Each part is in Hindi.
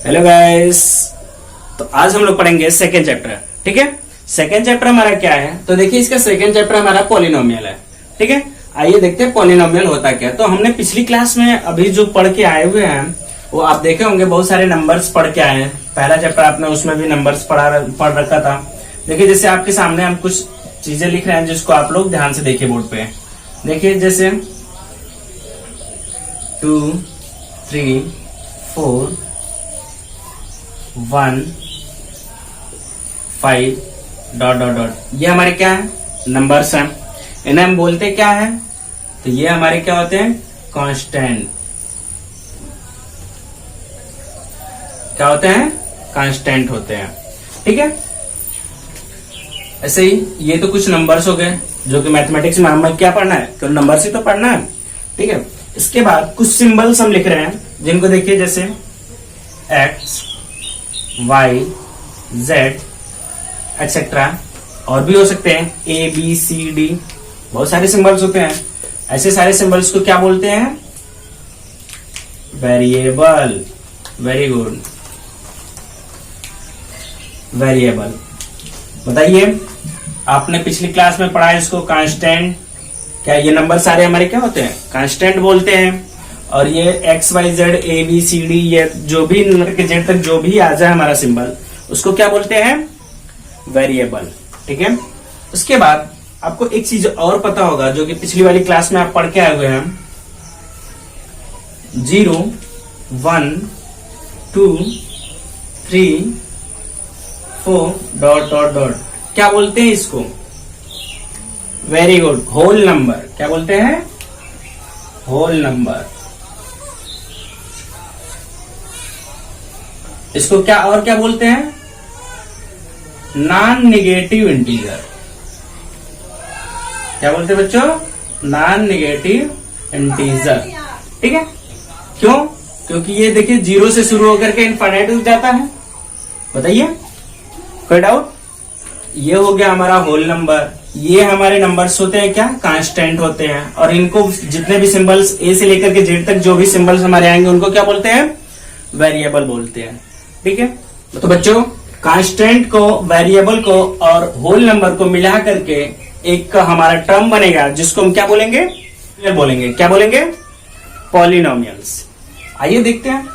Hello guys. तो आज हम लोग पढ़ेंगे सेकेंड चैप्टर। ठीक है, सेकेंड चैप्टर हमारा क्या है? तो देखिए इसका सेकेंड चैप्टर हमारा पॉलिनोमियल है। ठीक है, आइए देखते हैं पॉलिनोमियल होता क्या। तो हमने पिछली क्लास में अभी जो पढ़ के आए हुए हैं वो आप देखे होंगे, बहुत सारे नंबर्स पढ़ के आए हैं। पहला चैप्टर आपने उसमें भी नंबर्स पढ़ रखा था। देखिए जैसे आपके सामने हम कुछ चीजें लिख रहे हैं जिसको आप लोग ध्यान से देखिए बोर्ड पे। देखिए जैसे 2 3 4 1 5 ... ये हमारे क्या है? नंबर्स हैं। इन्हें हम बोलते क्या है? तो ये हमारे क्या होते हैं? कांस्टेंट। क्या होते हैं? कांस्टेंट होते हैं। ठीक है, ऐसे ही ये तो कुछ नंबर्स हो गए जो कि मैथमेटिक्स में हमें क्या पढ़ना है? केवल नंबर्स ही तो पढ़ना है। ठीक है, इसके बाद कुछ सिंबल्स हम लिख रहे हैं जिनको देखिए जैसे एक्स वाई जेड एक्सेट्रा, और भी हो सकते हैं ए बी सी डी, बहुत सारे सिंबल्स होते हैं। ऐसे सारे सिंबल्स को क्या बोलते हैं? वेरिएबल। Very good, variable. बताइए आपने पिछली क्लास में पढ़ा है इसको कांस्टेंट। क्या ये नंबर सारे हमारे क्या होते हैं? कांस्टेंट बोलते हैं। और ये X Y Z A B C D, ये जो भी जेड तक जो भी आ जाए हमारा सिंबल, उसको क्या बोलते हैं? वेरिएबल। ठीक है, उसके बाद आपको एक चीज और पता होगा जो कि पिछली वाली क्लास में आप पढ़ के आए हुए हैं, 0 1 2 3 4 ... क्या बोलते हैं इसको? Very good, whole number. क्या बोलते हैं? Whole number. इसको क्या और क्या बोलते हैं? Non negative integer. क्या बोलते हैं बच्चों? Non negative integer. ठीक है, क्यों? क्योंकि ये देखिए 0 से शुरू होकर के इनफाइनाइट हो जाता है। बताइए, कोई डाउट? ये हो गया हमारा होल नंबर। ये हमारे नंबर्स होते हैं क्या? कांस्टेंट होते हैं। और इनको जितने भी सिंबल्स ए से लेकर के जेड तक जो भी सिंबल्स हमारे आएंगे उनको क्या बोलते हैं? वेरिएबल बोलते हैं। ठीक है, तो बच्चों कांस्टेंट को, वेरिएबल को और होल नंबर को मिला करके एक हमारा टर्म बनेगा जिसको हम क्या बोलेंगे? क्या बोलेंगे? पॉलिनोमियल्स। आइए देखते हैं।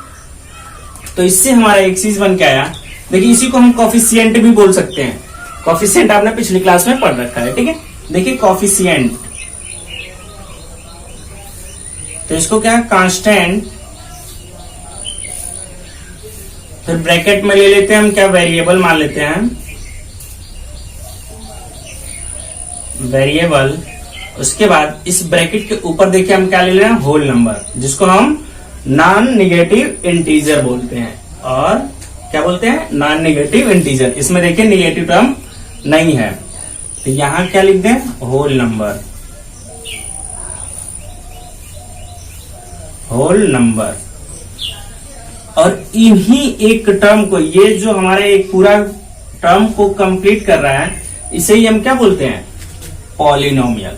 तो इससे हमारा एक चीज बन के आया। देखिए इसी को हम कॉफिशिएंट भी बोल सकते हैं। कॉफिशिएंट आपने पिछली क्लास में पढ़ रखा है। ठीक है, देखिए कॉफिशिएंट, तो इसको क्या? कांस्टेंट। फिर ब्रैकेट में ले लेते हैं हम क्या? वेरिएबल मान लेते हैं, वेरिएबल। उसके बाद इस ब्रैकेट के ऊपर देखिए हम क्या ले रहे हैं? होल नंबर, जिसको हम नॉन नेगेटिव इंटीजर बोलते हैं। और क्या बोलते हैं? Non negative integer. इसमें देखिए नेगेटिव टर्म नहीं है, तो यहां क्या लिख दें? Whole number. Whole number. और इन्हीं एक टर्म को, ये जो हमारे एक पूरा टर्म को कंप्लीट कर रहा है, इसे ही हम क्या बोलते हैं? पॉलिनोमियल।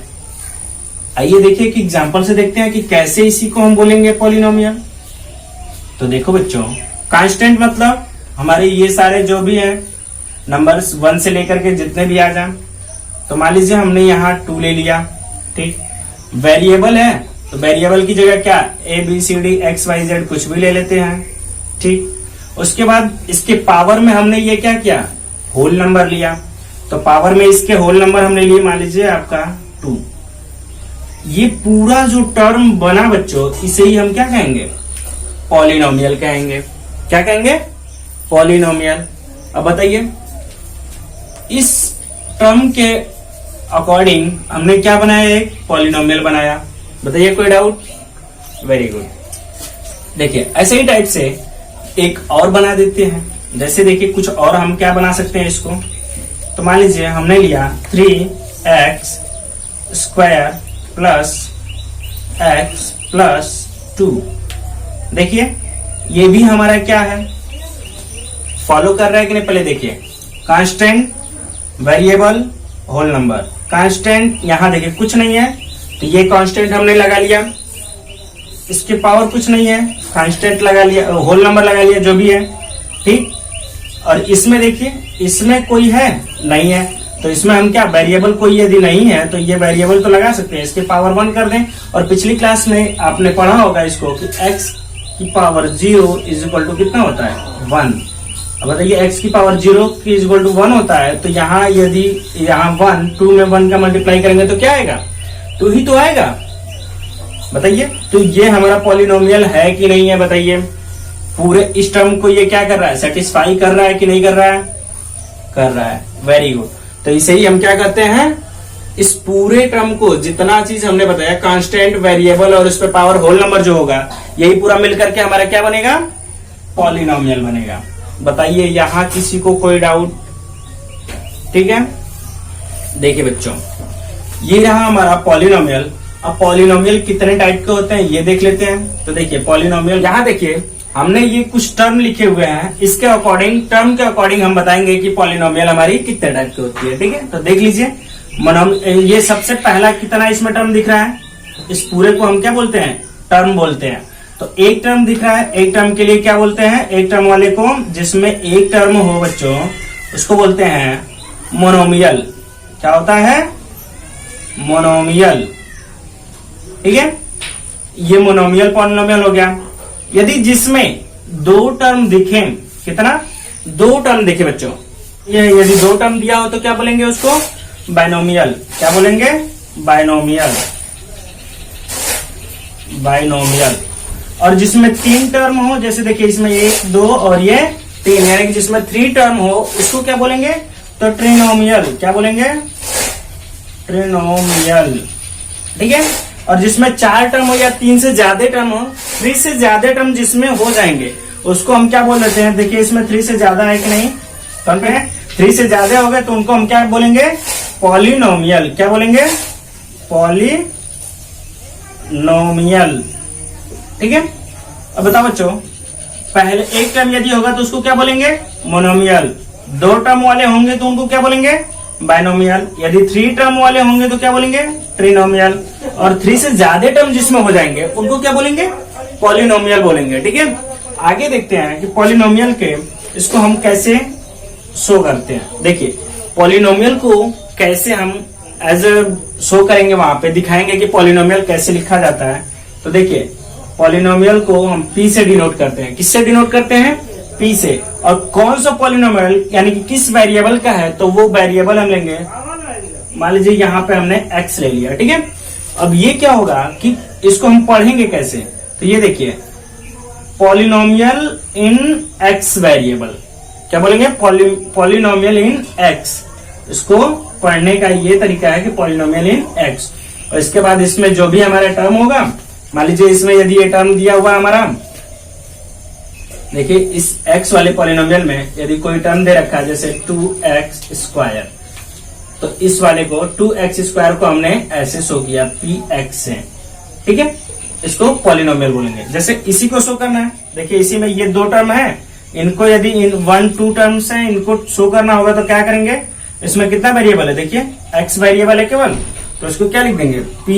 आइए देखिए कि एग्जांपल से देखते हैं कि कैसे इसी को हम बोलेंगे पॉलिनोमियल। तो देखो बच्चों, कांस्टेंट मतलब हमारे ये सारे जो भी हैं नंबर्स 1 से लेकर के जितने भी आ जाए। तो मान लीजिए हमने यहाँ 2 ले लिया। ठीक, वेरिएबल है तो वेरिएबल की जगह क्या? A B C D X Y Z कुछ भी ले लेते हैं। ठीक, उसके बाद इसके पावर में हमने ये क्या किया? होल नंबर लिया। तो पावर में इसके होल नंबर हमने लिए, मान लीजिए आपका 2। ये पूरा जो टर्म बना बच्चों, इसे ही हम क्या कहेंगे? पॉलिनोमियल कहेंगे। क्या कहेंगे? पॉलिनोमियल। अब बताइए इस टर्म के अकॉर्डिंग हमने क्या बनाया? एक पॉलिनोमियल बनाया। बताइए, कोई डाउट? Very good. देखिए ऐसे ही टाइप से एक और बना देते हैं। जैसे देखिए कुछ और हम क्या बना सकते हैं इसको। तो मान लीजिए हमने लिया 3x² प्लस x प्लस 2। देखिए ये भी हमारा क्या है? फॉलो कर रहा है कि नहीं? पहले देखिए, constant, variable, whole number. Constant यहां देखिए कुछ नहीं है, तो ये कांस्टेंट हमने लगा लिया। इसकी पावर कुछ नहीं है, कांस्टेंट लगा लिया, होल नंबर लगा लिया, जो भी है। ठीक। और इसमें देखिए, इसमें कोई है नहीं है, तो इसमें हम क्या वेरिएबल कोई यदि नहीं है तो ये वेरिएबल तो लगा सकते हैं, इसके पावर 1 कर दें। और पिछली क्लास में आपने पढ़ा होगा इसको कि x की पावर 0 इज इक्वल टू कितना होता है 1। अब बताइए x की पावर 0 की इज इक्वल टू 1 होता है, तो यहाँ यदि यहाँ 1 2 में 1 का मल्टीप्लाई करेंगे तो क्या आएगा, 2 ही तो आएगा। बताइए, तो ये हमारा पॉलिनोमियल है कि नहीं है, बताइए। पूरे इस टर्म को ये क्या कर रहा है, सेटिस्फाई कर रहा है कि नहीं कर रहा है, कर रहा है। Very good. तो इसे ही हम क्या करते हैं, इस पूरे टर्म को जितना चीज हमने बताया, कांस्टेंट, वेरिएबल और इस पे पावर होल नंबर जो होगा, यही पूरा मिलकर के हमारा क्या बनेगा, पॉलिनोमियल बनेगा। बताइए यहां किसी को कोई डाउट? ठीक है, देखिए बच्चों, ये रहा हमारा पॉलिनोमियल। अब पॉलिनोमियल कितने टाइप के होते हैं ये देख लेते हैं। तो देखिए पॉलिनोमियल, यहाँ देखिए हमने ये कुछ टर्म लिखे हुए हैं, इसके अकॉर्डिंग, टर्म के अकॉर्डिंग हम बताएंगे कि पॉलिनोमियल हमारी कितने टाइप की होती है। ठीक है, तो देख लीजिए, ये सबसे पहला कितना इसमें टर्म दिख रहा है, इस पूरे को हम क्या बोलते हैं, टर्म बोलते हैं। तो एक टर्म दिख रहा है, एक टर्म के लिए क्या बोलते हैं, एक टर्म वाले को, जिसमें एक टर्म हो बच्चों, उसको बोलते हैं मोनोमियल। क्या होता है, मोनोमियल। ठीक है, ये मोनोमियल पॉलिनोमियल हो गया। यदि जिसमें 2 टर्म दिखे, कितना, 2 टर्म दिखे बच्चों, ये यदि 2 टर्म दिया हो तो क्या बोलेंगे उसको, बाइनोमियल। क्या बोलेंगे, बाइनोमियल, बाइनोमियल। और जिसमें 3 टर्म हो, जैसे देखिए इसमें 1 2 और ये 3, यानी कि जिसमें 3 टर्म हो उसको क्या बोलेंगे, तो ट्रिनोमियल। क्या बोलेंगे, ट्रिनोमियल। ठीक है, और जिसमें 4 टर्म हो या 3 से ज्यादा टर्म हो, 3 से ज्यादा टर्म जिसमें हो जाएंगे उसको हम क्या बोल देते हैं। देखिए इसमें 3 से ज्यादा है कि नहीं, समझे हैं, 3 से ज्यादा हो गए तो उनको हम क्या बोलेंगे, पॉलिनोमियल। क्या बोलेंगे, पॉलिनोमियल। ठीक है, अब बताओ बच्चों, पहले एक टर्म यदि होगा तो उसको क्या बोलेंगे, मोनोमियल। 2 टर्म वाले होंगे तो उनको क्या बोलेंगे, बाइनोमियल। यदि 3 टर्म वाले होंगे तो क्या बोलेंगे, ट्रिनोमियल। और 3 से ज्यादा टर्म जिसमें हो जाएंगे उनको क्या बोलेंगे, पॉलिनोमियल बोलेंगे। ठीक है, आगे देखते हैं कि पॉलिनोमियल के इसको हम कैसे शो करते हैं। देखिए पॉलिनोमियल को कैसे हम एज शो करेंगे, वहां पे दिखाएंगे कि पॉलिनोमियल कैसे लिखा जाता है। तो देखिए पॉलिनोमियल को हम पी से डिनोट करते हैं। किससे डिनोट करते हैं, पी से। और कौन सा पॉलिनोमियल यानी कि किस वेरिएबल का है, तो वो वेरिएबल हम लेंगे, मान लीजिए यहाँ पे हमने x ले लिया। ठीक है, अब ये क्या होगा कि इसको हम पढ़ेंगे कैसे, तो ये देखिए पॉलिनोमियल इन x वेरिएबल। क्या बोलेंगे, पॉलिनोमियल इन x। इसको पढ़ने का ये तरीका है कि पॉलिनोमियल इन x। और इसके बाद इसमें जो भी हमारा टर्म होगा, मान लीजिए इसमें यदि ये टर्म दिया हुआ हमारा, देखिए इस x वाले पॉलिनोमियल में यदि कोई टर्म दे रखा है जैसे 2x², तो इस वाले को 2x² को हमने ऐसे शो किया px से। ठीक है, इसको पॉलिनोमियल बोलेंगे। जैसे इसी को शो करना है, देखिए इसी में ये 2 टर्म है, इनको यदि इन 1 2 टर्म्स है, इनको शो करना होगा तो क्या करेंगे, इसमें कितना वेरिएबल है, देखिए x वेरिएबल है केवल, तो इसको क्या लिख देंगे, p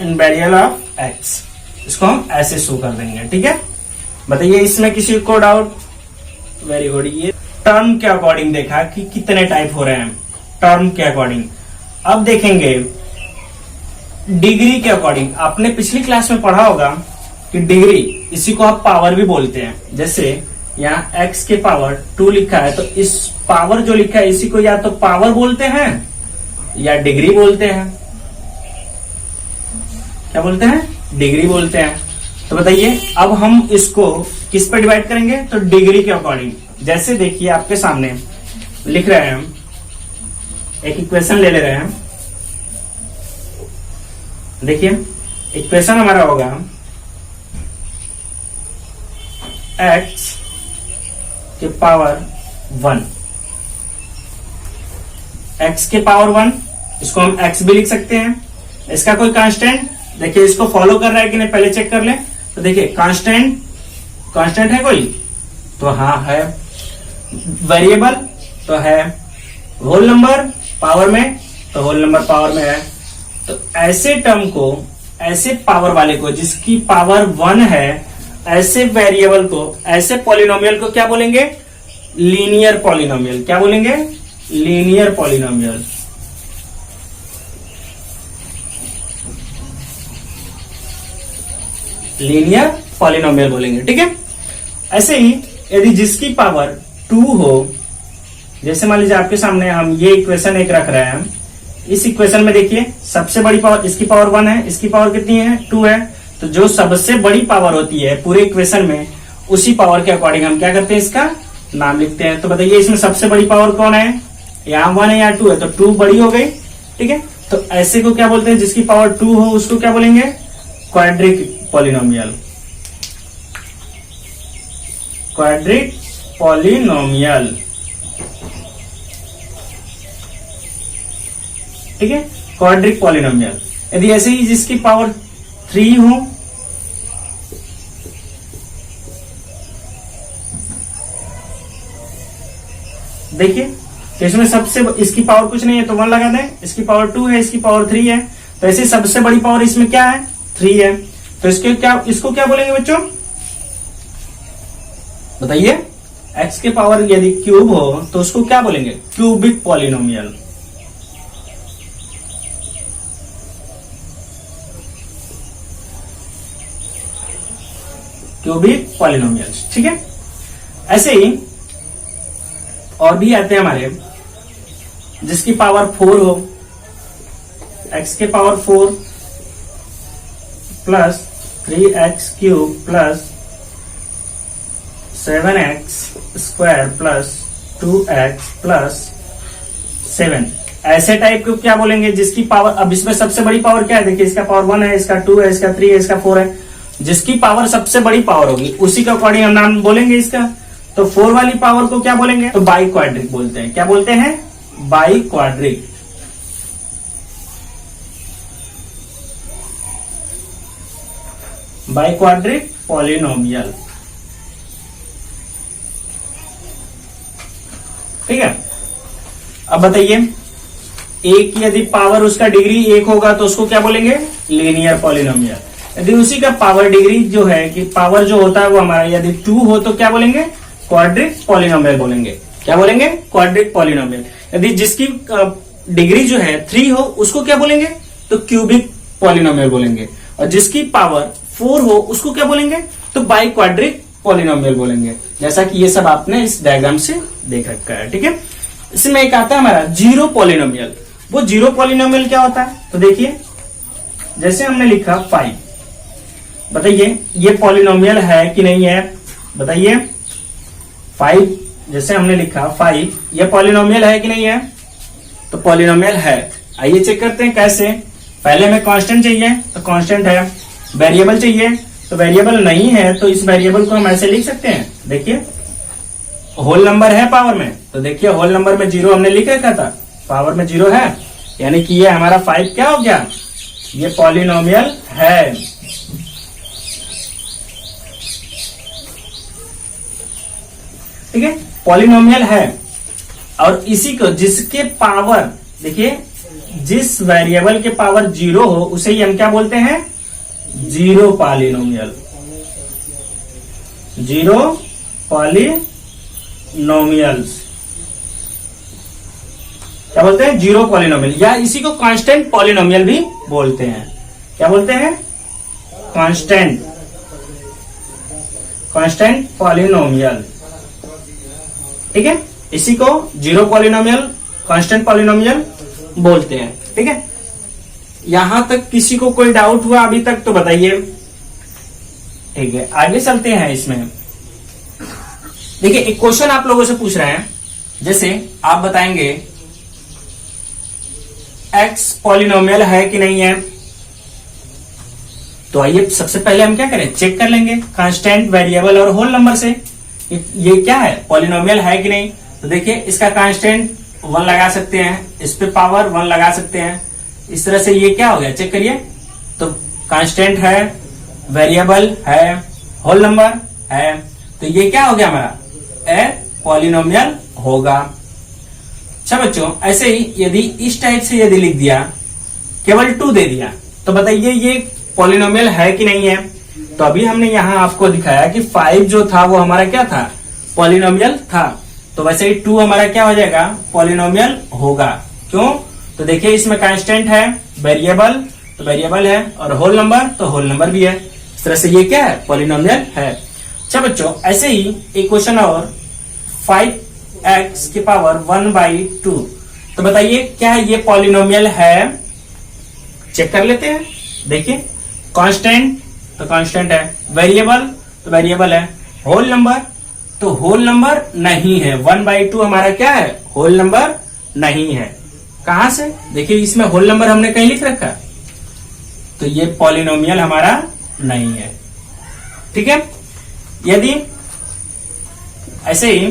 in variable of x। इसको हम ऐसे शो कर देंगे। ठीक है, बताइए इसमें किसी को डाउट? Very good. ये टर्म के अकॉर्डिंग देखा कि कितने टाइप हो रहे हैं, टर्म के अकॉर्डिंग। अब देखेंगे डिग्री के अकॉर्डिंग। आपने पिछली क्लास में पढ़ा होगा कि डिग्री, इसी को आप पावर भी बोलते हैं। जैसे यहाँ x के पावर 2 लिखा है, तो इस पावर जो लिखा है इसी को या तो पावर बोलते हैं या डिग्री बोलते हैं। क्या बोलते हैं, डिग्री बोलते हैं। तो बताइए अब हम इसको किस पर डिवाइड करेंगे, तो डिग्री के अकॉर्डिंग। जैसे देखिए आपके सामने लिख रहे हैं, हम एक इक्वेशन ले रहे हैं। देखिए इक्वेशन हमारा होगा x के पावर 1, x के पावर 1, इसको हम x भी लिख सकते हैं। इसका कोई कांस्टेंट, देखिए इसको फॉलो कर रहा है कि नहीं पहले चेक कर ले। तो देखिए कांस्टेंट है कोई, तो हाँ है। वेरिएबल तो है, होल नंबर पावर में, तो होल नंबर पावर में है। तो ऐसे टर्म को, ऐसे पावर वाले को जिसकी पावर 1 है, ऐसे वेरिएबल को, ऐसे पॉलिनोमियल को क्या बोलेंगे? Linear polynomial. क्या बोलेंगे? Linear polynomial. लीनियर पॉलिनोमियल बोलेंगे, ठीक है। ऐसे ही यदि जिसकी पावर 2 हो, जैसे मान लीजिए आपके सामने हम ये इक्वेशन एक रख रहे हैं, इस इक्वेशन में देखिए सबसे बड़ी पावर, इसकी पावर 1 है, इसकी पावर कितनी है? 2 है। तो जो सबसे बड़ी पावर होती है पूरे इक्वेशन में, उसी पावर के अकॉर्डिंग हम क्या करते हैं? इसका नाम लिखते हैं। तो बताइए इसमें सबसे बड़ी पावर कौन है? यहाँ 1 है या 2 है? तो 2 बड़ी हो गई, ठीक है। तो ऐसे को क्या बोलते हैं? जिसकी पावर 2 हो उसको क्या बोलेंगे? Quadric polynomial. क्वाड्रिक पॉलिनोमियल, ठीक है, क्वाड्रिक पॉलिनोमियल। यदि ऐसे ही जिसकी पावर 3 हो, देखिए तो इसमें सबसे, इसकी पावर कुछ नहीं है तो 1 लगा दें, इसकी पावर 2 है, इसकी पावर 3 है, तो ऐसे सबसे बड़ी पावर इसमें क्या है? 3 है। तो इसको क्या बोलेंगे बच्चों? बताइए। x के पावर यदि क्यूब हो तो उसको क्या बोलेंगे? Cubic polynomial. क्यूबिक पॉलिनोमियल, ठीक है। ऐसे ही और भी आते हैं हमारे, जिसकी पावर 4 हो, x के power 4 plus 3x cube plus 7x square plus 2x plus 7, ऐसे टाइप को क्या बोलेंगे? जिसकी पावर, अब इसमें सबसे बड़ी पावर क्या है? देखिए इसका पावर 1 है, इसका 2 है, इसका 3 है, इसका 4 है। जिसकी पावर सबसे बड़ी पावर होगी उसी के अकॉर्डिंग हम नाम बोलेंगे इसका। तो 4 वाली पावर को क्या बोलेंगे? तो बाई क्वाड्रिक बोलते हैं। क्या बोलते हैं? By quadric. By quadric polynomial, ठीक है। अब बताइए, एक यदि पावर उसका डिग्री 1 होगा तो उसको क्या बोलेंगे? Linear polynomial. यदि उसी का पावर डिग्री जो है कि पावर जो होता है वो हमारा यदि 2 हो तो क्या बोलेंगे? क्वाड्रिक पॉलिनोमियल बोलेंगे। क्या बोलेंगे? Quadric polynomial. यदि जिसकी डिग्री जो है 3 हो उसको क्या बोलेंगे? तो क्यूबिक पॉलिनोमियल बोलेंगे। और जिसकी पावर 4 हो उसको क्या बोलेंगे? तो बाई क्वाड्रिक पॉलिनोमियल बोलेंगे। जैसा कि ये सब आपने इस डायग्राम से देख रखा है, ठीक है। इसमें एक आता है हमारा जीरो पॉलिनोमियल। वो जीरो पॉलिनोमियल क्या होता है? तो देखिए, जैसे हमने लिखा 5, बताइए ये पॉलिनोमियल है कि नहीं है? बताइए 5, जैसे हमने लिखा 5, ये पॉलिनोमियल है कि नहीं है? तो पॉलिनोमियल है। आइए चेक करते हैं कैसे। पहले हमें कांस्टेंट चाहिए तो कांस्टेंट है, वेरिएबल चाहिए तो वेरिएबल नहीं है, तो इस वेरिएबल को हम ऐसे लिख सकते हैं। देखिए होल नंबर है पावर में, तो देखिए होल नंबर में 0 हमने लिख रखा था, पावर में 0 है, यानी कि ये हमारा 5 क्या हो गया? ये पॉलिनोमियल है। ठीक है, पॉलिनोमियल है। और इसी को, जिसके पावर, देखिए जिस वेरिएबल के पावर 0 हो उसे ही हम क्या बोलते हैं? Zero polynomial. जीरो पॉलिनोमियल्स क्या बोलते हैं? जीरो पॉलिनोमियल, या इसी को कांस्टेंट पॉलिनोमियल भी बोलते हैं। क्या बोलते हैं? Constant, constant polynomial. ठीक है, इसी को जीरो पॉलिनोमियल, कांस्टेंट पॉलिनोमियल बोलते हैं। ठीक है, यहां तक किसी को कोई डाउट हुआ अभी तक तो बताइए। ठीक है, आगे चलते हैं। इसमें देखिए एक क्वेश्चन आप लोगों से पूछ रहे हैं, जैसे आप बताएंगे x पॉलिनोमियल है कि नहीं है। तो आइए सबसे पहले हम क्या करें, चेक कर लेंगे कांस्टेंट, वेरिएबल और होल नंबर से ये क्या है, पॉलिनोमियल है कि नहीं। तो देखिए इसका कांस्टेंट 1 लगा सकते हैं, इस पे पावर 1 लगा सकते हैं, इस तरह से ये क्या हो गया, चेक करिए। तो कांस्टेंट है, वेरिएबल है, होल नंबर है, तो ये क्या हो गया हमारा, ए पॉलिनोमियल होगा। अच्छा बच्चों, ऐसे ही यदि इस टाइप से यदि लिख दिया, केवल 2 दे दिया, तो बताइए ये पॉलिनोमियल है कि नहीं है। तो अभी हमने यहाँ आपको दिखाया कि 5 जो था वो हमारा क्या था, पॉलिनोमियल था। तो वैसे ही 2 हमारा क्या हो जाएगा, पॉलिनोमियल होगा। क्यों, तो देखिए इसमें कांस्टेंट है, वेरिएबल तो वेरिएबल है, और होल नंबर तो होल नंबर भी है। इस तरह से ये क्या है, पॉलिनोमियल है। अच्छा बच्चों, ऐसे ही एक क्वेश्चन और, 5x की पावर 1/2। तो बताइए क्या ये पॉलिनोमियल है, चेक कर लेते हैं। देखिए कांस्टेंट तो कांस्टेंट है, वेरिएबल तो वेरिएबल है, होल नंबर तो होल नंबर नहीं है। 1/2 हमारा क्या है, होल नंबर नहीं है। कहां से, देखिए इसमें होल नंबर हमने कहीं लिख रखा, तो ये पॉलिनोमियल हमारा नहीं है। ठीक है, यदि ऐसे ही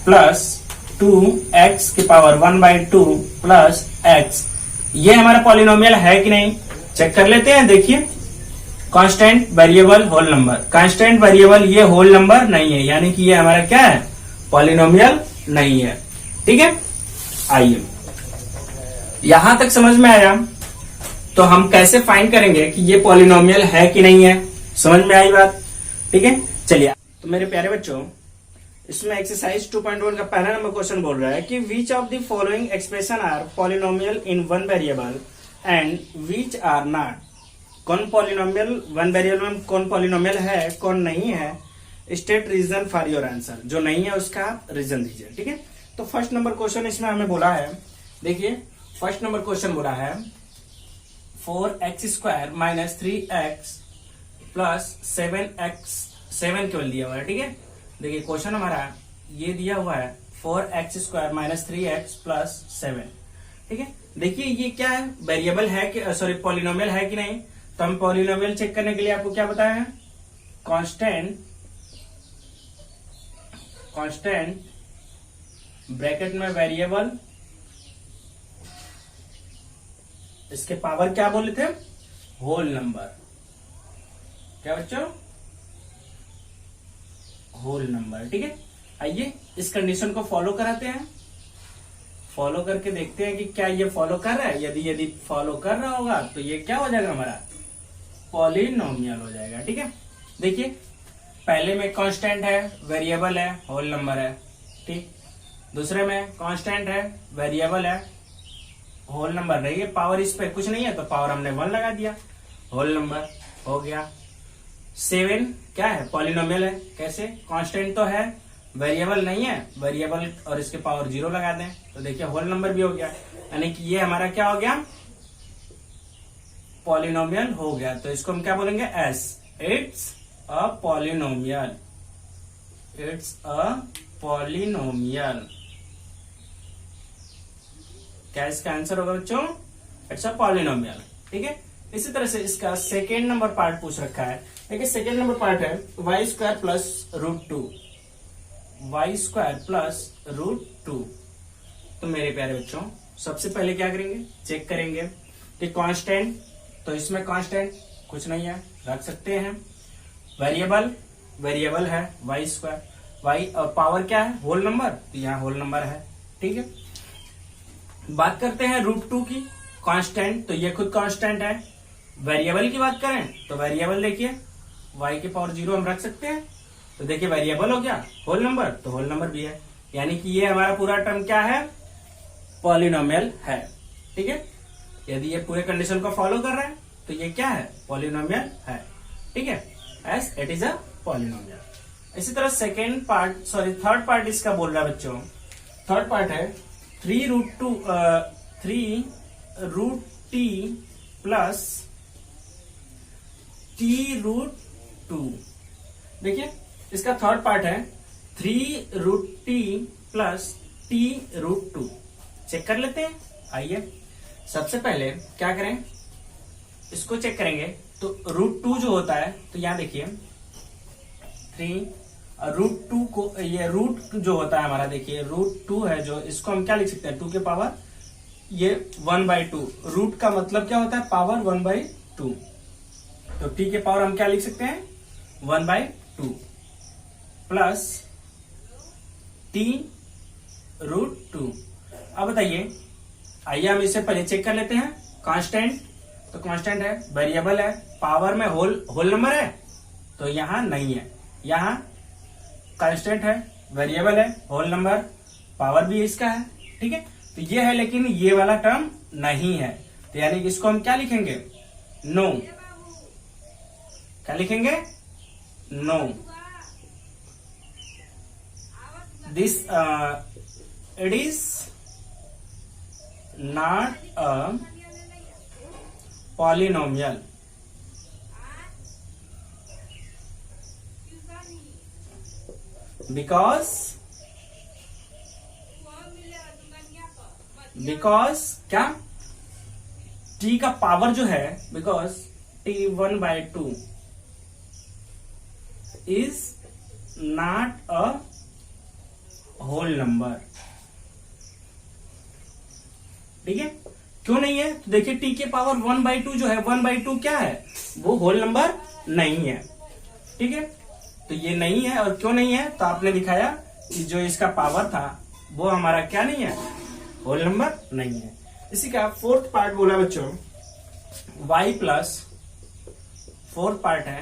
प्लस 2x की पावर 1/2 प्लस x, ये हमारा पॉलिनोमियल है कि नहीं, चेक कर लेते हैं। देखिए constant variable whole number, constant variable ये होल नंबर नहीं है, यानी कि ये हमारा क्या है, पॉलिनोमियल नहीं है। ठीक है, आइए यहां तक समझ में आया। तो हम कैसे फाइंड करेंगे कि ये पॉलिनोमियल है कि नहीं है, समझ में आई बात। ठीक है, चलिए। तो मेरे प्यारे बच्चों, इसमें एक्सरसाइज 2.1 का पहला नंबर क्वेश्चन बोल रहा है कि which of the following expression are polynomial in one variable and which are not. कौन पॉलिनोमियल, वन वेरिएबल में कौन पॉलिनोमियल है, कौन नहीं है। State reason for your answer, जो नहीं है उसका रीजन दीजिए। ठीक है, तो फर्स्ट नंबर क्वेश्चन इसमें हमें बोला है, देखिए फर्स्ट नंबर क्वेश्चन बोला है 4x² माइनस 3x प्लस 7 केवल दिया हुआ है। ठीक है, देखिए क्वेश्चन हमारा ये दिया हुआ है 4x² माइनस 3x प्लस 7। ठीक है, देखिए ये क्या है, वेरिएबल है कि सॉरी पॉलिनोमियल है कि नहीं। तो हम पॉलिनोमियल चेक करने के लिए आपको क्या बताया है, कांस्टेंट ब्रैकेट में वेरिएबल, इसके पावर क्या बोले थे, होल नंबर। क्या बच्चों, होल नंबर। ठीक है, आइए इस कंडीशन को फॉलो कराते हैं, फॉलो करके देखते हैं कि क्या ये फॉलो कर रहा है। यदि फॉलो कर रहा होगा तो ये क्या हो जाएगा, हमारा पॉलिनोमियल हो जाएगा। ठीक है, देखिए पहले में कांस्टेंट है, वेरिएबल है, होल नंबर है। ठीक, दूसरे में कांस्टेंट है, वेरिएबल है, होल नंबर नहीं है, पावर इस पे कुछ नहीं है तो पावर हमने 1 लगा दिया, होल नंबर हो गया। 7 क्या है, पॉलिनोमियल है। कैसे, कांस्टेंट तो है, वेरिएबल नहीं है, वेरिएबल और इसके पावर 0 लगा दें तो देखिए होल नंबर भी हो गया, यानी कि ये हमारा क्या हो गया, पॉलिनोमियल हो गया। तो इसको हम क्या बोलेंगे, S, it's a polynomial, it's a polynomial. क्या इसका आंसर होगा बच्चों, इट्स अ पॉलिनोमियल। ठीक है, इसी तरह से इसका सेकेंड नंबर पार्ट पूछ रखा है। देखिए सेकेंड नंबर पार्ट है y² प्लस √2, y² प्लस √2। तो मेरे प्यारे बच्चों, सबसे पहले क्या करेंगे, चेक करेंगे कि कांस्टेंट, तो इसमें कांस्टेंट कुछ नहीं है, रख सकते हैं। वेरिएबल है y², y और पावर क्या है, होल नंबर, तो यहाँ होल नंबर है। ठीक है, बात करते हैं √2 की, कांस्टेंट तो ये खुद कांस्टेंट है। वेरिएबल की बात करें तो वेरिएबल देखिए y की पावर 0 हम रख सकते हैं, तो देखिए वेरिएबल हो गया, होल नंबर तो होल नंबर भी है, यानी कि ये हमारा पूरा टर्म क्या है, पॉलिनोमियल है। ठीक है, यदि ये पूरे कंडीशन को फॉलो कर रहा है तो ये क्या है, पॉलिनोमियल है। ठीक है, S it is a polynomial. इसी तरह second part, sorry third part इसका बोल रहा है बच्चों, थर्ड पार्ट है 3√t प्लस t√2। देखिए इसका थर्ड पार्ट है 3√t प्लस t√2। चेक कर लेते हैं, आइए सबसे पहले क्या करें, इसको चेक करेंगे। तो √2 जो होता है, तो यहां देखिए 3√2 को, ये रूट जो होता है हमारा, देखिए √2 है जो, इसको हम क्या लिख सकते हैं, 2 के पावर ये 1/2। रूट का मतलब क्या होता है, पावर 1/2। तो t के पावर हम क्या लिख सकते हैं, 1/2 प्लस t√2। अब बताइए आइए हम इसे पहले चेक कर लेते हैं। कांस्टेंट, तो कांस्टेंट है, वेरिएबल है, पावर में होल नंबर है तो यहां नहीं है। यहां कांस्टेंट है, वेरिएबल है, होल नंबर, पावर भी इसका है, ठीक है। तो ये है, लेकिन ये वाला टर्म नहीं है, तो यानी कि इसको हम क्या लिखेंगे? नो। क्या लिखेंगे? No. This it is not a polynomial. Because क्या? t का पावर जो है, because t 1/2 is not a whole number, ठीक है। क्यों नहीं है? तो देखिए t के पावर 1/2 जो है, 1/2 क्या है? वो होल नंबर नहीं है, ठीक है। तो ये नहीं है, और क्यों नहीं है? तो आपने दिखाया कि जो इसका पावर था वो हमारा क्या नहीं है? होल नंबर नहीं है। इसी का फोर्थ पार्ट बोला बच्चों, y प्लस, फोर्थ पार्ट है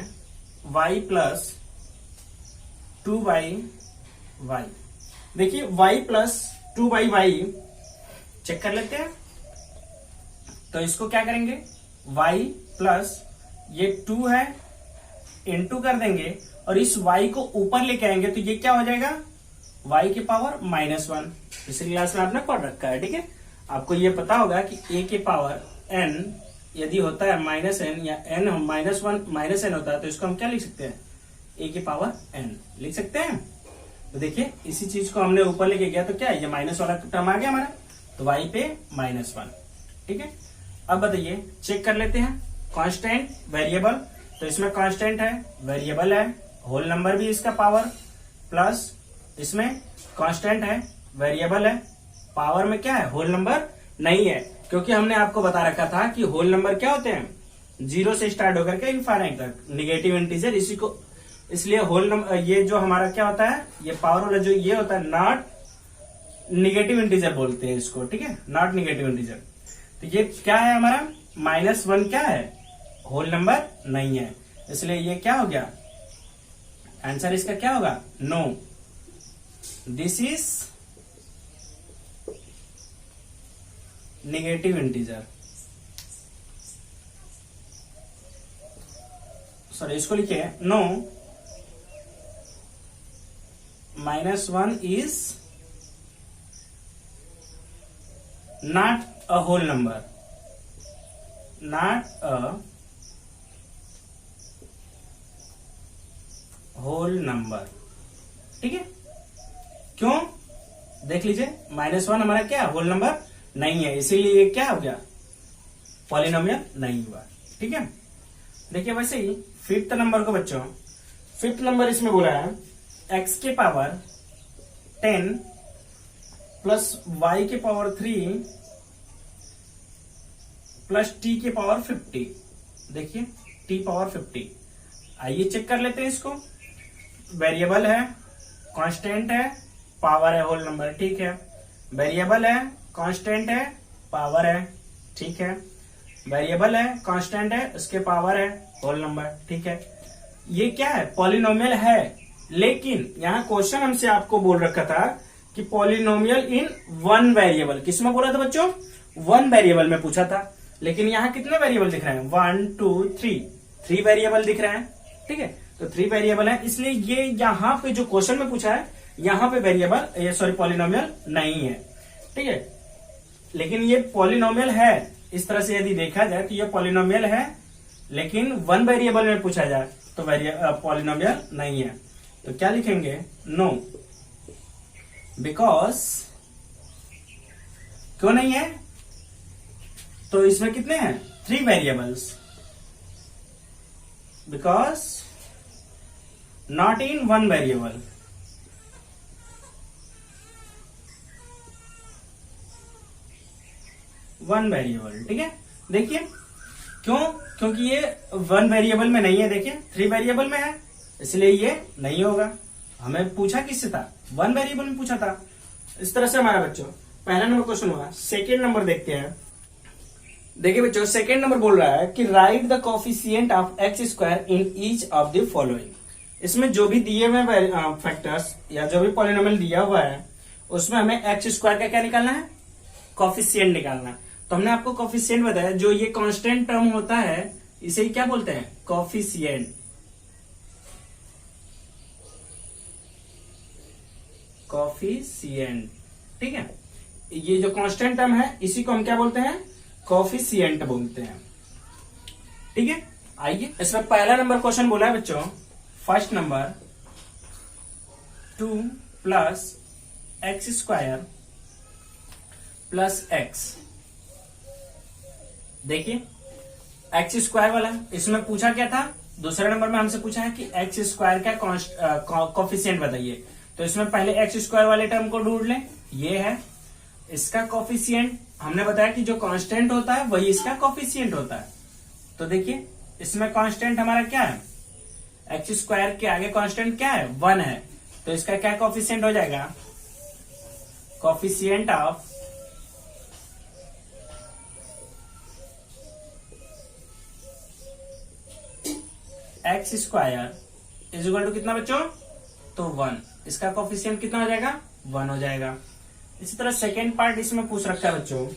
y प्लस 2y। देखिए y प्लस 2y चेक कर लेते हैं। तो इसको क्या करेंगे? y प्लस ये 2 है, इंटू कर देंगे और इस y को ऊपर लेके आएंगे तो ये क्या हो जाएगा? y की पावर -1। पिछली क्लास में आपने पढ़ रखा है, ठीक है। आपको ये पता होगा कि a के पावर n यदि होता है -n या n -1 -n होता है तो इसको हम क्या लिख सकते हैं? a के पावर n लिख सकते हैं। तो देखिए इसी चीज को हमने ऊपर लेके गया तो क्या है? ये माइनस वाला टर्म आ गया हमारा, तो y पे -1, ठीक है। अब बताइए, चेक कर लेते हैं। कांस्टेंट, वेरिएबल, तो इसमें कांस्टेंट है, वेरिएबल है, होल नंबर भी इसका पावर, प्लस इसमें कांस्टेंट है, वेरिएबल है, पावर में क्या है? होल नंबर नहीं है, क्योंकि हमने आपको बता रखा था कि होल नंबर क्या होते हैं? 0 से स्टार्ट होकर के इनफाइनाइट तक, निगेटिव इंटीजर, इसी को, इसलिए होल नंबर, ये जो हमारा क्या होता है, ये पावर वाला जो ये होता है, नॉट निगेटिव इंटीजर बोलते हैं इसको, ठीक है, नॉट निगेटिव इंटीजर। तो ये क्या है हमारा? -1 क्या है? होल नंबर नहीं है, इसलिए ये क्या हो गया? आंसर इसका क्या होगा? No. This is negative integer. Sorry, इसको लिखिए, no, -1 is not a whole number, not a whole number, ठीक है। क्यों? देख लीजिए, -1 हमारा क्या है? होल नंबर नहीं है, इसीलिए ये क्या हो गया? पॉलिनोमियल नहीं हुआ, ठीक है। देखिए वैसे ही फिफ्थ नंबर को बच्चों, फिफ्थ नंबर इसमें बोला है x के पावर 10 प्लस y के पावर 3 प्लस t के पावर 50। देखिए t पावर 50। आइए चेक कर लेते हैं इसको। वेरिएबल है, कांस्टेंट है, पावर है, होल नंबर, ठीक है। वेरिएबल है, कांस्टेंट है, पावर है, ठीक है। वेरिएबल है, कांस्टेंट है, उसके पावर है, होल नंबर, ठीक है। ये क्या है? पॉलिनोमियल है, लेकिन यहाँ क्वेश्चन हमसे आपको बोल रखा था कि पॉलिनोमियल इन वन वेरिएबल। किसमें बोला था बच्चों? वन वेरिएबल में पूछा था, लेकिन यहाँ कितने वेरिएबल दिख रहे हैं? 1 2 3, 3 वेरिएबल दिख रहे हैं, ठीक है। तो 3 वेरिएबल है, इसलिए ये यहाँ पे जो क्वेश्चन में पूछा है, यहाँ पे वेरिएबल, ये सॉरी पॉलिनोमियल नहीं है, ठीक है। लेकिन ये पॉलिनोमियल है, इस तरह से यदि देखा जाए तो ये पॉलिनोमियल है, लेकिन वन वेरिएबल में पूछा जाए तो पॉलिनोमियल नहीं है। तो क्या लिखेंगे? नो, बिकॉज, क्यों नहीं है? तो इसमें कितने हैं? 3 variables, because not in one variable. One variable, ठीक है। देखिए क्यों? क्योंकि ये वन वेरिएबल में नहीं है, देखिए 3 वेरिएबल में है, इसलिए ये नहीं होगा। हमें पूछा किससे था? वन वेरिएबल में पूछा था। इस तरह से हमारा बच्चों पहला नंबर क्वेश्चन हुआ। सेकेंड नंबर देखते हैं। देखिए बच्चों, सेकेंड नंबर बोल रहा है कि right the coefficient of X square in each of the following. इसमें जो भी दिए हुए फैक्टर्स या जो भी पॉलिनोमियल दिया हुआ है उसमें हमें एक्स स्क्वायर का क्या निकालना है, कोफिशिएंट निकालना है। तो हमने आपको कोफिशिएंट बताया, जो ये कांस्टेंट टर्म होता है इसे ही क्या बोलते हैं, कोफिशिएंट। कोफिशिएंट, ठीक है। ये जो कांस्टेंट टर्म है इसी को हम क्या बोलते हैं, कोफिशिएंट बोलते हैं, ठीक है। आइए, इसमें पहला नंबर क्वेश्चन बोला है बच्चों, first number 2 plus x square plus x. देखिए एक्स स्क्वायर वाला, इसमें पूछा क्या था, दूसरे नंबर में हमसे पूछा है कि एक्स स्क्वायर का कोफिशिएंट बताइए। तो इसमें पहले एक्स स्क्वायर वाले टर्म को ढूंढ लें, ये है इसका कोफिशिएंट। हमने बताया कि जो कांस्टेंट होता है वही इसका कोफिशिएंट होता है। तो देखिए इसमें कांस्टेंट हमारा क्या है, एक्स स्क्वायर के आगे कांस्टेंट क्या है, 1 है। तो इसका क्या कोफिशिएंट हो जाएगा, coefficient of X square is equal to कितना बच्चों, तो 1। इसका कोफिशिएंट कितना हो जाएगा, 1 हो जाएगा। इसी तरह सेकेंड पार्ट इसमें पूछ रखा है बच्चों।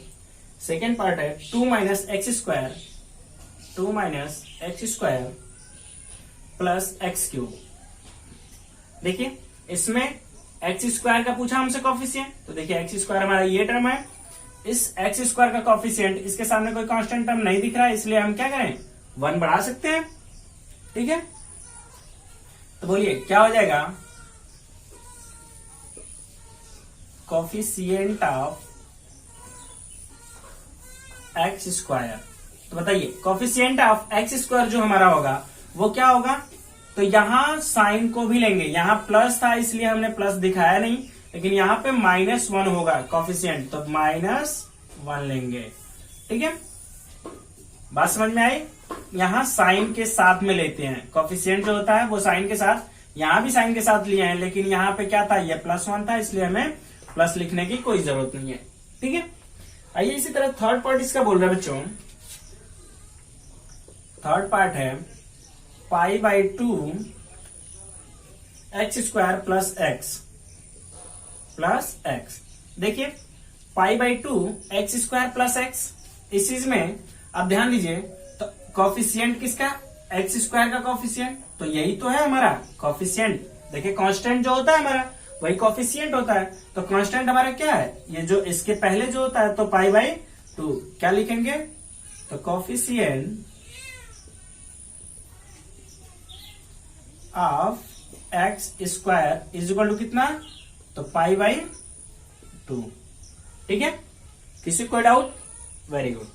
सेकेंड पार्ट है 2 minus x square, 2 minus x square plus x cube. देखिए इसमें एक्स स्क्वायर का पूछा हमसे कोफिशिएंट, तो देखिए एक्स स्क्वायर हमारा ये टर्म है, इस एक्स स्क्वायर का कोफिशिएंट, इसके सामने कोई कांस्टेंट टर्म नहीं दिख रहा है, इसलिए हम क्या करें, 1 बढ़ा सकते हैं, ठीक है। तो बोलिए क्या हो जाएगा, कोफिशिएंट ऑफ एक्स स्क्वायर। तो बताइए कोफिशिएंट ऑफ एक्स स्क्वायर जो हमारा होगा वो क्या होगा, तो यहां साइन को भी लेंगे, यहां प्लस था इसलिए हमने प्लस दिखाया नहीं, लेकिन यहां पे -1 होगा कोफिशिएंट, तो -1 लेंगे, ठीक है। बात समझ में आई, यहां साइन के साथ में लेते हैं, कोफिशिएंट जो होता है वो साइन के साथ, यहां भी साइन के साथ लिए हैं, लेकिन यहां पे क्या था, ये +1 था, इसलिए हमें प्लस लिखने की कोई जरूरत नहीं है, ठीक है। आइए इसी तरह थर्ड पार्ट इसका बोल रहा है बच्चों। थर्ड पार्ट है π/2 एक्स स्क्वायर प्लस एक्स। देखिए π/2 एक्स स्क्वायर प्लस एक्स, इस चीज में अब ध्यान दीजिए, तो कोफिशिएंट किसका, एक्स स्क्वायर का कोफिशिएंट, तो यही तो है हमारा कोफिशिएंट। देखिए कांस्टेंट जो होता है हमारा वही कोफिशिएंट होता है। तो कांस्टेंट हमारा क्या है, ये जो इसके पहले जो होता है, तो π/2 क्या लिखेंगे, तो coefficient of X square is equal to कितना, तो π/2, ठीक है। किसी कोई डाउट, वेरी गुड।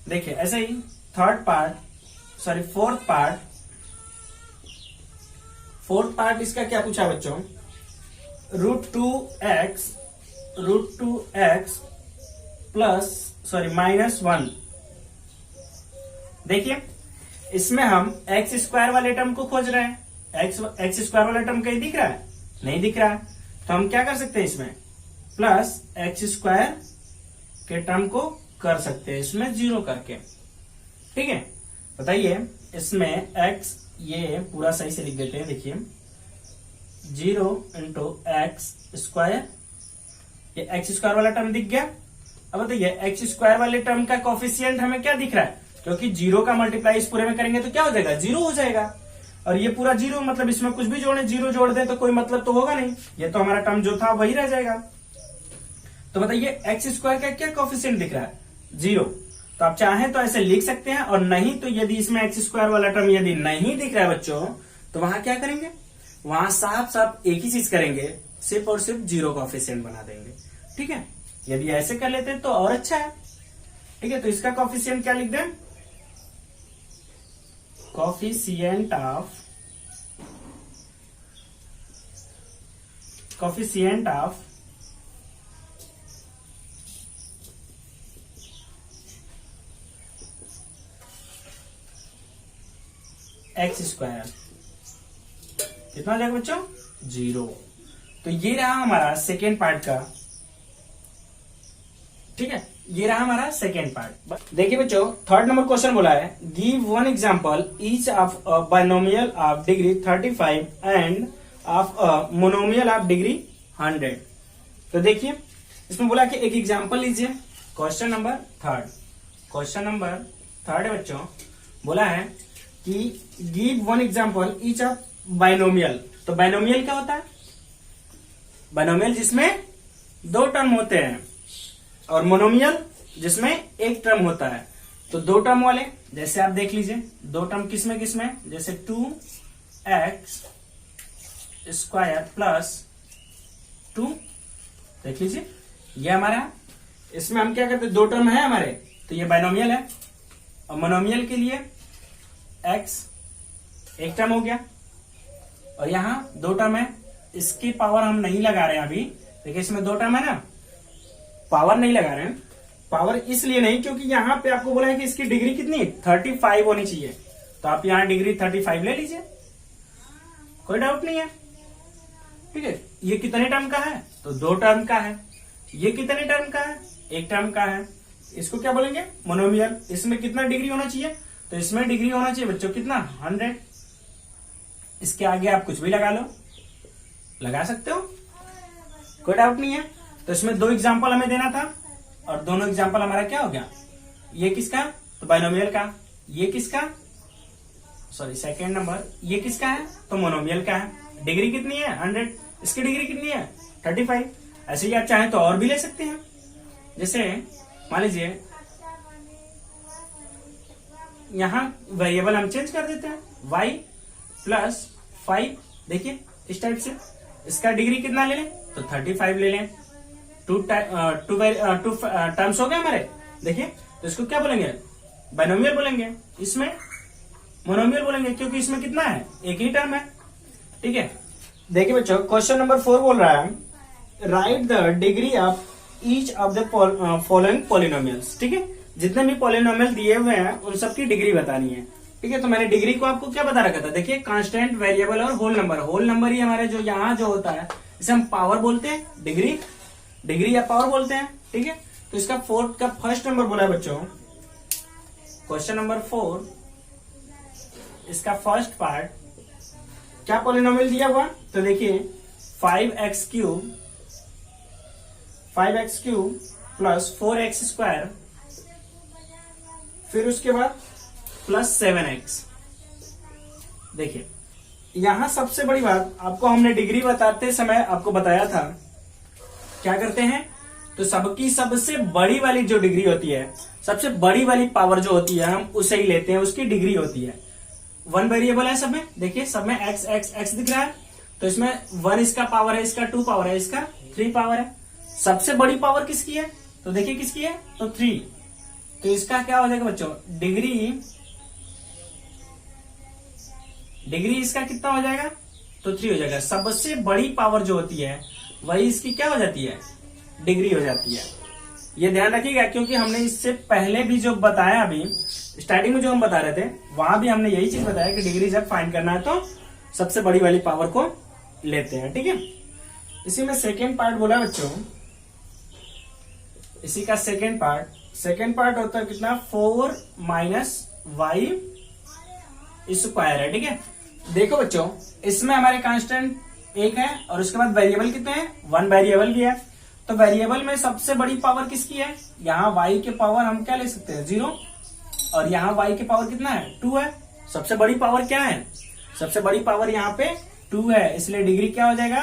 देखिए ऐसे ही फोर्थ पार्ट इसका क्या पूछा बच्चों, √2x -1। देखिए इसमें हम एक्स स्क्वायर वाले टर्म को खोज रहे हैं, एक्स स्क्वायर वाला टर्म कहीं दिख रहा है, नहीं दिख रहा है, तो हम क्या कर सकते हैं, इसमें प्लस एक्स स्क्वायर के टर्म को कर सकते हैं इसमें 0 करके, ठीक है। बताइए इसमें x, ये पूरा सही से लिख देते हैं, देखिए 0 × एक्स स्क्वायर, ये एक्स स्क्वायर वाला टर्म दिख गया। अब बताइए एक्स स्क्वायर वाले टर्म का कोफिशिएंट हमें क्या दिख रहा है, क्योंकि 0 का मल्टीप्लाई इस पूरे में करेंगे तो क्या हो जाएगा, 0 हो जाएगा। और ये पूरा 0 मतलब इसमें कुछ भी जोड़े, 0 जोड़ दें तो कोई मतलब तो होगा नहीं, ये तो हमारा टर्म जो था वही रह जाएगा। तो बताइए एक्स स्क्वायर का क्या कोफिशिएंट दिख रहा है, 0। तो आप चाहें तो ऐसे लिख सकते हैं, और नहीं तो यदि इसमें एक्स स्क्वायर वाला टर्म यदि नहीं दिख रहा है बच्चों, तो वहां क्या करेंगे, वहां साफ एक ही चीज करेंगे, सिर्फ और सिर्फ 0 कोफिशिएंट बना देंगे, ठीक है। यदि ऐसे कर लेते हैं तो और अच्छा है, ठीक है। तो इसका कोफिशिएंट क्या लिख दें, कोफिशिएंट ऑफ एक्स स्क्वायर कितना हो जाएगा बच्चों, 0। तो ये रहा हमारा सेकेंड पार्ट का ये रहा हमारा सेकेंड पार्ट। देखिए बच्चों, थर्ड नंबर क्वेश्चन बोला है give one example each of binomial of degree 35 end of monomial of degree 100। तो देखिए इसमें बोला कि एक एग्जांपल लीजिए। क्वेश्चन नंबर थर्ड है बच्चों, बोला है कि give one example each of binomial. तो बाइनोमियल क्या होता है? बाइनोमियल जिसमें दो टर्म होते हैं, और मोनोमियल जिसमें एक टर्म होता है। तो दो टर्म वाले जैसे आप देख लीजिए, दो टर्म किसमें किसमें, जैसे 2x स्क्वायर प्लस 2, देख लीजिए ये हमारा, इसमें हम क्या करते हैं, दो टर्म है हमारे, तो ये बाइनोमियल है। और मोनोमियल के लिए x एक टर्म हो गया, और यहां दो टर्म है, इसकी पावर हम नहीं लगा रहे हैं अभी। देखिए इसमें दो टर्म है ना, पावर नहीं लगा रहे हैं। पावर इसलिए नहीं क्योंकि यहाँ पे आपको बोला है कि इसकी डिग्री कितनी 35 होनी चाहिए, तो आप यहाँ डिग्री 35 ले लीजिए, कोई डाउट नहीं है। ठीक है, ये कितने टर्म का है? तो दो टर्म का है। ये कितने टर्म का है? एक टर्म का है। इसको क्या बोलेंगे? मोनोमियल। इसमें कितना डिग्री होना चाहिए? तो इसमें डिग्री होना चाहिए बच्चों कितना, 100। इसके आगे आप कुछ भी लगा लो, लगा सकते हो, कोई डाउट नहीं है। तो इसमें दो एग्जांपल हमें देना था, और दोनों एग्जांपल हमारा क्या हो गया, ये किसका, तो बाइनोमियल का। ये किसका, सॉरी सेकेंड नंबर, ये किसका है, तो मोनोमियल का है। डिग्री कितनी है, 100। इसकी डिग्री कितनी है, 35। ऐसे ही आप चाहें तो और भी ले सकते हैं। जैसे मान लीजिए यहां वेरिएबल हम चेंज कर देते हैं, y प्लस 5। देखिए इस टाइप से इसका डिग्री कितना ले लें, तो 35 ले लें। टू टर्म्स हो गए हमारे। देखिए तो इसको क्या बोलेंगे, बाइनोमियल बोलेंगे, इसमें मोनोमियल बोलेंगे, क्योंकि इसमें कितना है, एक ही टर्म है। ठीक है, देखिए बच्चों क्वेश्चन नंबर 4 बोल रहा है right the degree of each of the following polynomials. ठीक है, जितने भी पॉलिनोमियल दिए हुए हैं उन सबकी डिग्री बतानी है। ठीक है, तो मैंने डिग्री को आपको क्या बता रखा था, देखिए कांस्टेंट, वेरिएबल और होल नंबर। होल नंबर ही हमारे जो यहाँ जो होता है इसे हम पावर बोलते हैं, डिग्री या पावर बोलते हैं। ठीक है, तो इसका फोर्थ का फर्स्ट नंबर बोला है बच्चों, क्वेश्चन नंबर 4, इसका फर्स्ट पार्ट क्या पॉलिनोमियल दिया हुआ, तो देखिए 5x cube plus 4x square, फिर उसके बाद प्लस 7x। देखिए यहां सबसे बड़ी बात आपको हमने डिग्री बताते समय आपको बताया था, क्या करते हैं, तो सबकी सबसे बड़ी वाली जो डिग्री होती है, सबसे बड़ी वाली पावर जो होती है, हम उसे ही लेते हैं, उसकी डिग्री होती है। 1 वेरिएबल है सब में, देखिए सब में x x x दिख रहा है, तो इसमें 1 इसका पावर है, इसका 2 पावर है, इसका 3 पावर है। सबसे बड़ी पावर किसकी है, तो देखिए किसकी है, तो 3। तो इसका क्या हो जाएगा बच्चों, डिग्री इसका कितना हो जाएगा, तो 3 हो जाएगा। सबसे बड़ी पावर जो होती है वही इसकी क्या हो जाती है, डिग्री हो जाती है। ये ध्यान रखिएगा, क्योंकि हमने इससे पहले भी जो बताया, अभी स्टार्टिंग में जो हम बता रहे थे वहां भी हमने यही चीज बताया कि डिग्री जब फाइंड करना है तो सबसे बड़ी वाली पावर को लेते हैं। ठीक है, इसी में सेकेंड पार्ट बोला बच्चों, इसी का सेकेंड पार्ट होता है कितना, 4 - y स्क्वायर है। ठीक है, देखो बच्चों इसमें हमारे कांस्टेंट एक है, और उसके बाद वेरिएबल कितने हैं, 1 वेरिएबल भी है। तो वेरिएबल में सबसे बड़ी पावर किसकी है, यहाँ y के पावर हम क्या ले सकते हैं, 0, और यहाँ y के पावर कितना है, 2 है। सबसे बड़ी पावर क्या है, सबसे बड़ी पावर यहाँ पे 2 है, इसलिए डिग्री क्या हो जाएगा,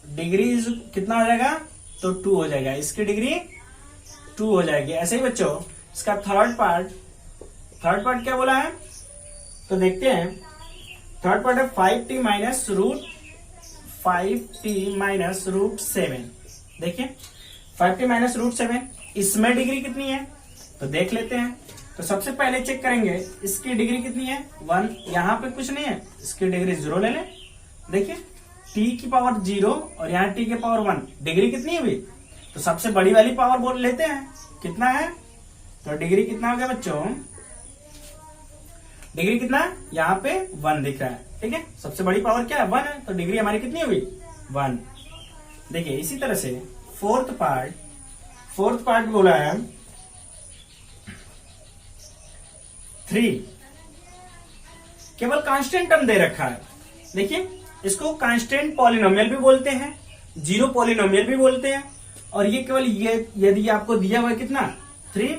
डिग्री कितना हो जाएगा, तो 2 हो जाएगा, इसकी डिग्री 2 हो जाएगी। ऐसे ही बच्चों इसका थर्ड पार्ट क्या बोला है, तो देखते हैं। थर्ड पार्ट है 5t माइनस रूट 7। देखिए 5t माइनस रूट 7, इसमें डिग्री कितनी है, तो देख लेते हैं। तो सबसे पहले चेक करेंगे इसकी डिग्री कितनी है, 1। यहाँ पे कुछ नहीं है, इसकी डिग्री 0 ले लें। देखिए t की पावर 0 और यहाँ t की पावर 1, डिग्री कितनी है अभी, तो सबसे बड़ी वाली पावर बोल लेते हैं, कितना है, तो डिग्री कितना हो गया बच्चों, डिग्री कितना, यहाँ पे 1 दिख रहा है। ठीक है, सबसे बड़ी पावर क्या है, 1 है, तो डिग्री हमारी कितनी हुई, 1। देखिए इसी तरह से फोर्थ फोर्थ पार्ट बोला है 3, केवल कांस्टेंट टर्म दे रखा है। देखिए इसको कांस्टेंट पॉलिनोमियल भी बोलते हैं, जीरो पॉलिनोमियल भी बोलते हैं। और ये केवल ये यदि आपको दिया हुआ है कितना 3,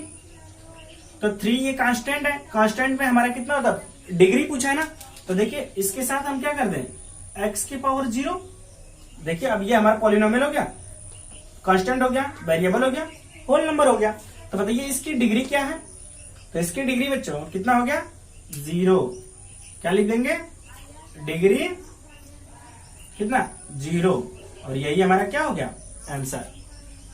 तो 3 ये कांस्टेंट है। कांस्टेंट में हमारा कितना होता है, डिग्री पूछा है ना, तो देखिए इसके साथ हम क्या कर दें, x की पावर 0। देखिए अब ये हमारा पॉलिनोमियल हो गया, कांस्टेंट हो गया, वेरिएबल हो गया, होल नंबर हो गया। तो बताइए इसकी डिग्री क्या है, तो इसकी डिग्री बच्चों कितना हो गया 0। क्या लिख देंगे, डिग्री कितना 0, और यही हमारा क्या हो गया आंसर।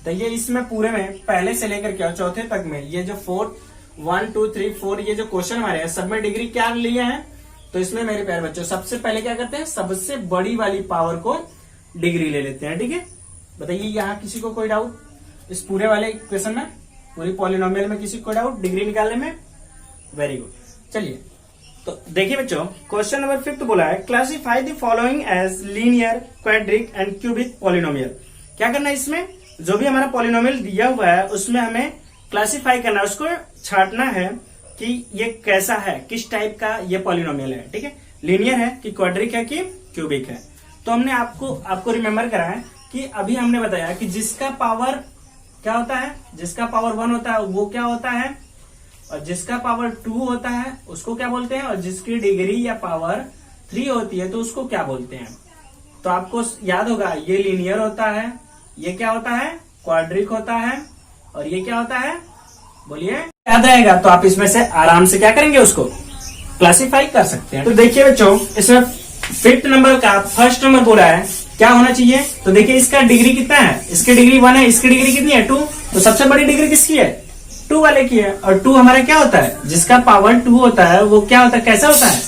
तो ये इसमें पूरे में पहले से लेकर के चौथे तक में ये जो 4 1 2 3 4 ये जो क्वेश्चन हमारे हैं सब में डिग्री क्या लिए हैं। तो इसमें मेरे प्यारे बच्चों सबसे पहले क्या करते हैं, सबसे बड़ी वाली पावर को डिग्री ले लेते हैं। ठीक है, बताइए यहाँ किसी को कोई डाउट इस पूरे वाले क्वेश्चन में, पूरी पॉलिनोमियल में किसी को डाउट डिग्री निकालने में? Very good. चलिए तो देखिए बच्चों क्वेश्चन नंबर 5 बोला है classify the following as linear, quadratic and cubic polynomial. क्या करना है, इसमें जो भी हमारा पॉलिनोमियल दिया हुआ है उसमें हमें क्लासिफाई करना है, उसको छांटना है कि ये कैसा है, किस टाइप का ये पॉलिनोमियल है। ठीक है, लीनियर है कि क्वाड्रिक है कि क्यूबिक है। तो हमने आपको रिमेम्बर करा है कि अभी हमने बताया कि जिसका पावर क्या होता है, जिसका पावर 1 होता है वो क्या होता है, और जिसका पावर 2 होता है उसको क्या बोलते हैं, और जिसकी डिग्री या पावर 3 होती है तो उसको क्या बोलते हैं। तो आपको याद होगा ये लीनियर होता है, ये क्या होता है क्वाड्रिक होता है, और ये क्या होता है बोलिए, याद रहेगा। तो आप इसमें से आराम से क्या करेंगे, उसको क्लासिफाई कर सकते हैं। तो देखिए बच्चों इसमें 5th नंबर का फर्स्ट नंबर बोला है क्या होना चाहिए। तो देखिए इसका डिग्री कितना है, इसकी डिग्री 1 है, इसकी डिग्री कितनी है 2। तो सबसे बड़ी डिग्री किसकी है, 2 वाले की है। और 2 हमारा क्या होता है, जिसका पावर 2 होता है वो क्या होता है, कैसा होता है,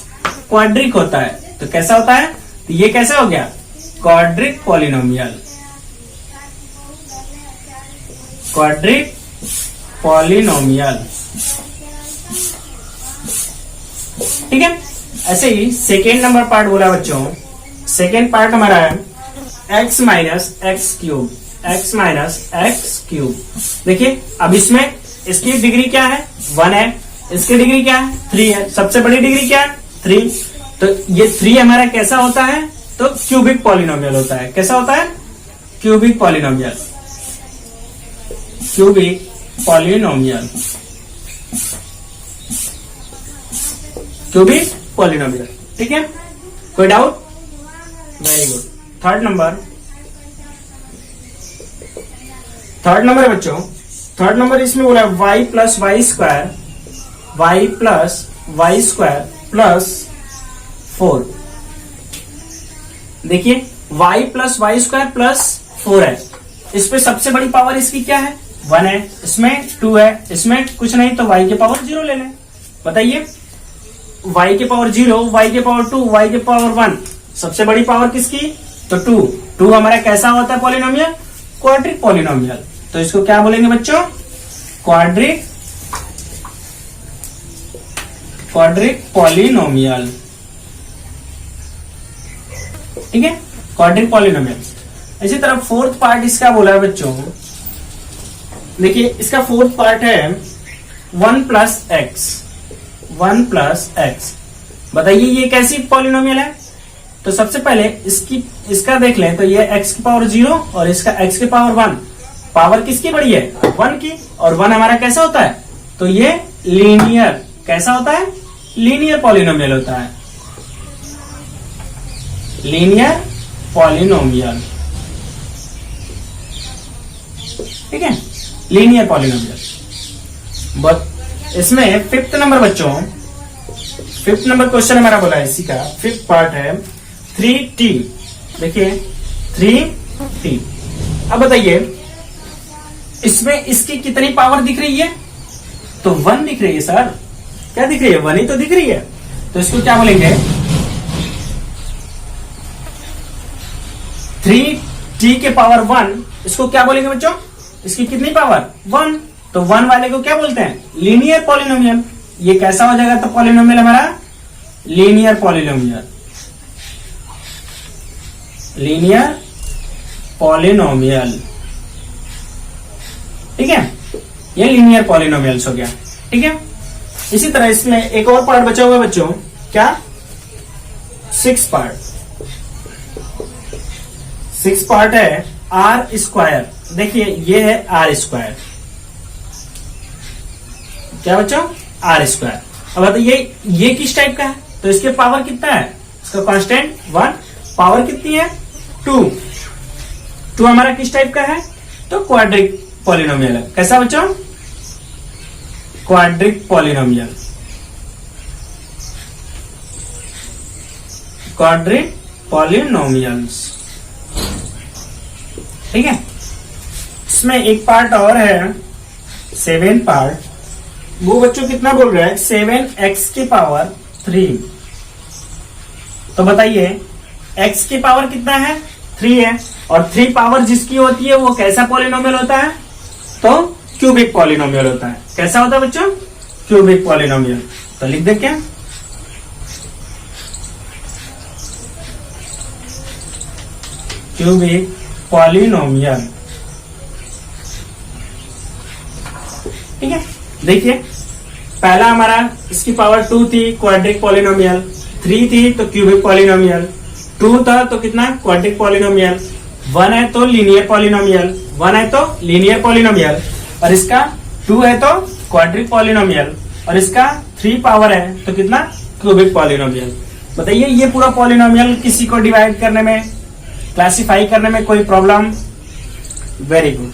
क्वाड्रिक होता है। तो कैसा होता है, तो ये कैसा हो गया क्वाड्रिक पॉलिनोमियल, क्वाड्रिक पॉलिनोमियल। ठीक है, ऐसे ही सेकेंड नंबर पार्ट बोला बच्चों, सेकेंड पार्ट हमारा है x minus x cube, x minus x cube. देखिए अब इसमें इसकी डिग्री क्या है 1 है, इसकी डिग्री क्या है 3 है, सबसे बड़ी डिग्री क्या है 3। तो ये 3 हमारा कैसा होता है, तो क्यूबिक पॉलिनोमियल होता है। कैसा होता है, cubic polynomial, cubic polynomial, cubic polynomial. ठीक है, कोई doubt? Very good. Third number बच्चों, थर्ड नंबर इसमें बोला y plus Y square, y plus Y square plus 4। देखिए y plus Y square plus 4 है, इस पे सबसे बड़ी पावर इसकी क्या है 1 है, इसमें 2 है, इसमें कुछ नहीं तो y के पावर 0 ले लें। बताइए y के पावर 0, y के पावर 2, y के पावर 1, सबसे बड़ी पावर किसकी, तो 2 हमारा कैसा होता है पॉलिनोमियल, क्वाड्रिक पॉलिनोमियल। तो इसको क्या बोलेंगे बच्चों, क्वाड्रिक पॉलिनोमियल। ठीक है, क्वाड्रिक पॉलिनोमियल। इसी तरह फोर्थ पार्ट इसका बोला है बच्चों, देखिए इसका फोर्थ पार्ट है 1 प्लस एक्स, 1 प्लस एक्स। बताइए ये कैसी पॉलिनोमियल है। तो सबसे पहले इसका देख लें, तो ये x की पावर 0 और इसका x की पावर 1, पावर किसकी बड़ी है 1 की, और 1 हमारा कैसा होता है, तो ये लीनियर, कैसा होता है, लीनियर पॉलिनोमियल होता है, लीनियर पॉलिनोमियल। ठीक है, लीनियर पॉलिनोमियल। बट इसमें 5th नंबर बच्चों, 5th नंबर क्वेश्चन हमारा बोला है, इसी का 5th पार्ट है 3t। देखिए 3t। अब बताइए इसमें इसकी कितनी पावर दिख रही है, तो 1 दिख रही है सर। क्या दिख रही है, 1 ही तो दिख रही है। तो इसको क्या बोलेंगे, 3t के पावर 1, इसको क्या बोलेंगे बच्चों, इसकी कितनी पावर 1। तो 1 वाले को क्या बोलते हैं, लीनियर पॉलिनोमियल। ये कैसा हो जाएगा, तो पॉलिनोमियल हमारा लीनियर पॉलिनोमियल, लीनियर पॉलिनोमियल। ठीक है, ये लीनियर पॉलिनोमियल्स हो गया। ठीक है, इसी तरह इसमें एक और पार्ट बचा हुआ है बच्चों, क्या? 6 पार्ट है आर स्क्वायर। देखिए ये है आर स्क्वायर, क्या बच्चों? R square. अब बताइए ये किस टाइप का है? तो इसके पावर कितना है? इसका कांस्टेंट 1, पावर कितनी है? 2 हमारा किस टाइप का है? तो क्वाड्रिक पॉलिनोमियल है। कैसा बच्चों? Quadric polynomial, quadric polynomials. ठीक है, इसमें एक पार्ट और है 7 पार्ट। वो बच्चों कितना बोल रहा है? 7x की पावर 3। तो बताइए x की पावर कितना है? 3 है, और 3 पावर जिसकी होती है वो कैसा पॉलिनोमियल होता है? तो क्यूबिक पॉलिनोमियल होता है। कैसा होता है बच्चों? Cubic polynomial. तो लिख दे क्या? Cubic polynomial. ठीक है, देखिए पहला हमारा इसकी पावर 2 थी, क्वाड्रिक पॉलिनोमियल। 3 थी तो क्यूबिक पॉलिनोमियल। 2 था तो कितना? Quadric polynomial. 1 है तो लीनियर पॉलिनोमियल। 1 है तो लीनियर पॉलिनोमियल, और इसका 2 है तो क्वाड्रिक पॉलिनोमियल, और इसका 3 पावर है तो कितना? Cubic polynomial. बताइए ये पूरा पॉलिनोमियल किसी को डिवाइड करने में, क्लासिफाई करने में कोई प्रॉब्लम? Very good.